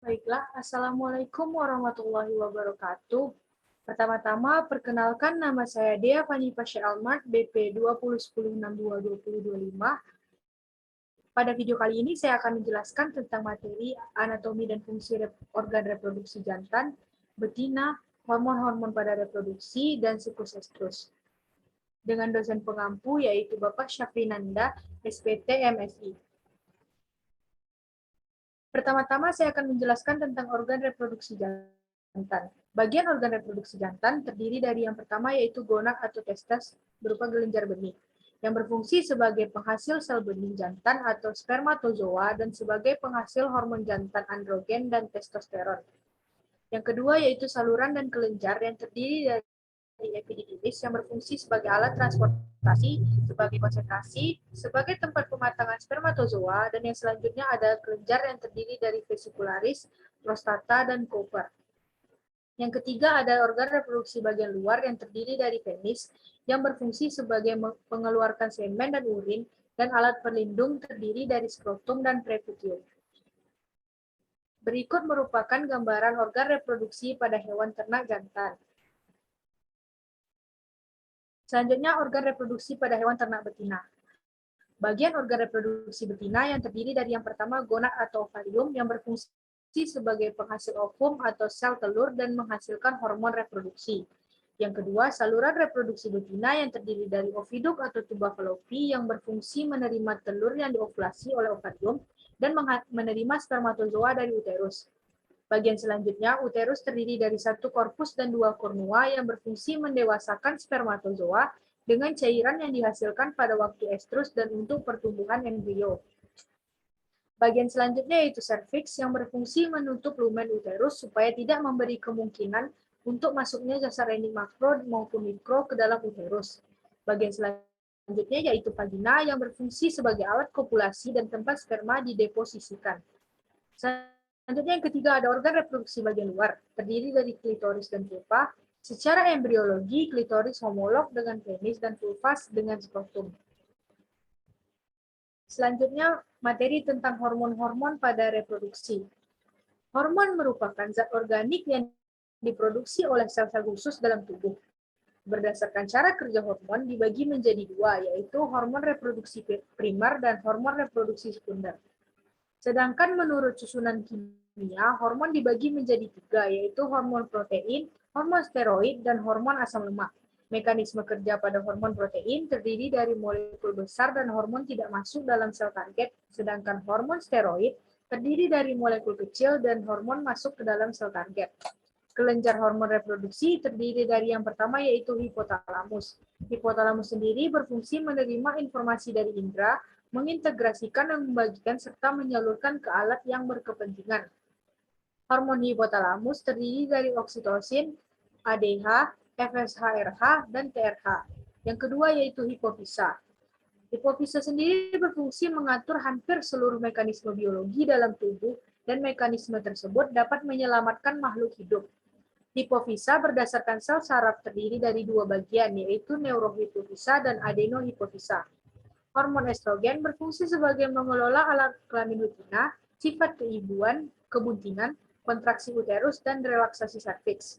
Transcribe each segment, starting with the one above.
Baiklah, Assalamualaikum warahmatullahi wabarakatuh. Pertama-tama, perkenalkan nama saya Dea Fani Pasha Almart, BP 2010622025. Pada video kali ini saya akan menjelaskan tentang materi anatomi dan fungsi organ reproduksi jantan, betina, hormon-hormon pada reproduksi, dan siklus estrus. Dengan dosen pengampu yaitu Bapak Syafrinanda, SPT MSI. Pertama-tama saya akan menjelaskan tentang organ reproduksi jantan. Bagian organ reproduksi jantan terdiri dari yang pertama yaitu gonad atau testes berupa kelenjar benih, yang berfungsi sebagai penghasil sel benih jantan atau spermatozoa dan sebagai penghasil hormon jantan androgen dan testosteron. Yang kedua yaitu saluran dan kelenjar yang terdiri dari epididymis yang berfungsi sebagai alat transportasi, sebagai konsentrasi, sebagai tempat pematangan spermatozoa, dan yang selanjutnya ada kelenjar yang terdiri dari vesicularis, prostata, dan Cooper. Yang ketiga ada organ reproduksi bagian luar yang terdiri dari penis yang berfungsi sebagai mengeluarkan semen dan urin, dan alat pelindung terdiri dari skrotum dan preputium. Berikut merupakan gambaran organ reproduksi pada hewan ternak jantan. Selanjutnya, organ reproduksi pada hewan ternak betina. Bagian organ reproduksi betina yang terdiri dari yang pertama gonad atau ovarium yang berfungsi sebagai penghasil ovum atau sel telur dan menghasilkan hormon reproduksi. Yang kedua, saluran reproduksi betina yang terdiri dari oviduk atau tuba fallopi yang berfungsi menerima telur yang diovulasi oleh ovarium dan menerima spermatozoa dari uterus. Bagian selanjutnya, uterus terdiri dari satu korpus dan dua kornua yang berfungsi mendewasakan spermatozoa dengan cairan yang dihasilkan pada waktu estrus dan untuk pertumbuhan embrio. Bagian selanjutnya yaitu serviks yang berfungsi menutup lumen uterus supaya tidak memberi kemungkinan untuk masuknya jasarenik makro maupun mikro ke dalam uterus. Bagian selanjutnya yaitu vagina yang berfungsi sebagai alat kopulasi dan tempat sperma dideposisikan. Selanjutnya yang ketiga ada organ reproduksi bagian luar, terdiri dari klitoris dan vulva. Secara embriologi, klitoris homolog dengan penis dan vulva dengan skrotum. Selanjutnya, materi tentang hormon-hormon pada reproduksi. Hormon merupakan zat organik yang diproduksi oleh sel-sel khusus dalam tubuh. Berdasarkan cara kerja hormon dibagi menjadi dua, yaitu hormon reproduksi primer dan hormon reproduksi sekunder. Sedangkan menurut susunan kimia, hormon dibagi menjadi tiga, yaitu hormon protein, hormon steroid, dan hormon asam lemak. Mekanisme kerja pada hormon protein terdiri dari molekul besar dan hormon tidak masuk dalam sel target, sedangkan hormon steroid terdiri dari molekul kecil dan hormon masuk ke dalam sel target. Kelenjar hormon reproduksi terdiri dari yang pertama yaitu hipotalamus. Hipotalamus sendiri berfungsi menerima informasi dari indera, mengintegrasikan dan membagikan serta menyalurkan ke alat yang berkepentingan. Hormon hipotalamus terdiri dari oksitosin, ADH, FSH-RH, dan TRH. Yang kedua yaitu hipofisa. Hipofisa sendiri berfungsi mengatur hampir seluruh mekanisme biologi dalam tubuh dan mekanisme tersebut dapat menyelamatkan makhluk hidup. Hipofisa berdasarkan sel saraf terdiri dari dua bagian, yaitu neurohipofisa dan adenohipofisa. Hormon estrogen berfungsi sebagai mengelola alat kelamin betina, sifat keibuan, kebuntingan, kontraksi uterus, dan relaksasi serviks.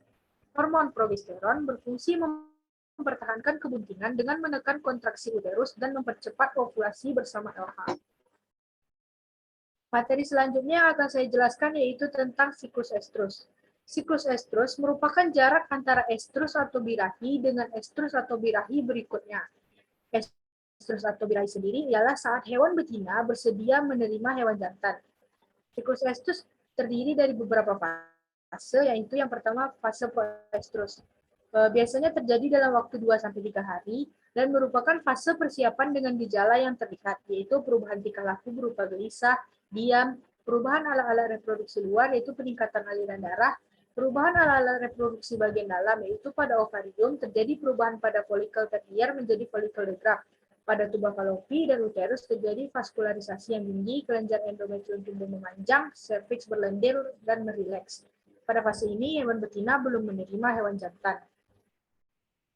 Hormon progesteron berfungsi mempertahankan kebuntingan dengan menekan kontraksi uterus dan mempercepat ovulasi bersama LH. Materi selanjutnya yang akan saya jelaskan yaitu tentang siklus estrus. Siklus estrus merupakan jarak antara estrus atau birahi dengan estrus atau birahi berikutnya. Estrus atau birahi sendiri ialah saat hewan betina bersedia menerima hewan jantan. Siklus estrus terdiri dari beberapa fase, yaitu yang pertama fase proestrus. Biasanya terjadi dalam waktu 2-3 hari dan merupakan fase persiapan dengan gejala yang terlihat, yaitu perubahan tingkah laku berupa gelisah, diam, perubahan ala-ala reproduksi luar, yaitu peningkatan aliran darah, perubahan ala-ala reproduksi bagian dalam, yaitu pada ovarium terjadi perubahan pada folikel tertier menjadi folikel degraf. Pada tuba fallopi dan uterus terjadi vaskularisasi yang tinggi, kelenjar endometrium tumbuh memanjang, serviks berlendir dan merileks. Pada fase ini, hewan betina belum menerima hewan jantan.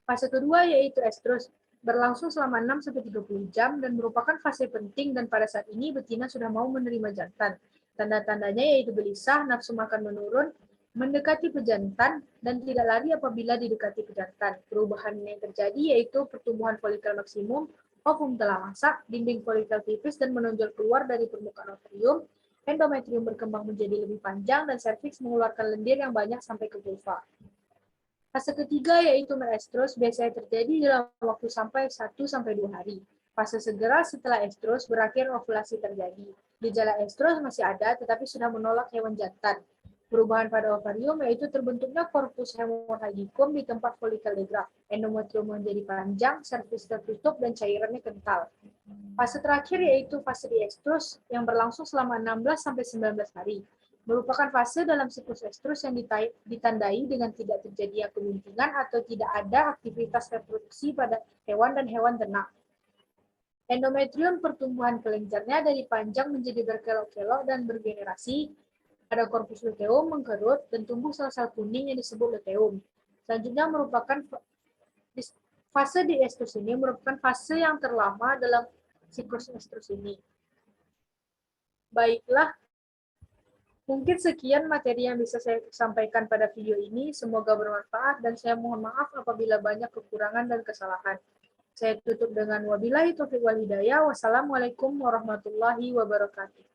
Fase kedua yaitu estrus, berlangsung selama 6-30 jam dan merupakan fase penting dan pada saat ini betina sudah mau menerima jantan. Tanda-tandanya yaitu gelisah, nafsu makan menurun, mendekati pejantan, dan tidak lari apabila didekati pejantan. Perubahan yang terjadi yaitu pertumbuhan folikel maksimum, ovum telah masak, dinding folikel tipis dan menonjol keluar dari permukaan ovarium, endometrium berkembang menjadi lebih panjang, dan serviks mengeluarkan lendir yang banyak sampai ke vulva. Fase ketiga yaitu merestrus biasanya terjadi dalam waktu sampai 1-2 hari. Fase segera setelah estrus berakhir ovulasi terjadi. Gejala estrus masih ada tetapi sudah menolak hewan jantan. Perubahan pada ovarium yaitu terbentuknya korpus hemorrhagicum di tempat folikel degraf. Endometrium menjadi panjang, serviks tertutup, dan cairannya kental. Fase terakhir yaitu fase diestrus yang berlangsung selama 16-19 hari. Merupakan fase dalam siklus estrus yang ditandai dengan tidak terjadinya keguntingan atau tidak ada aktivitas reproduksi pada hewan dan hewan ternak. Endometrium pertumbuhan kelenjarnya dari panjang menjadi berkelok-kelok dan bergenerasi. Ada korpus luteum mengkerut dan tumbuh sel-sel kuning yang disebut luteum. Selanjutnya merupakan fase diestrus ini merupakan fase yang terlama dalam siklus estrus ini. Baiklah, mungkin sekian materi yang bisa saya sampaikan pada video ini. Semoga bermanfaat dan saya mohon maaf apabila banyak kekurangan dan kesalahan. Saya tutup dengan wabillahi taufiq wal hidayah. Wassalamualaikum warahmatullahi wabarakatuh.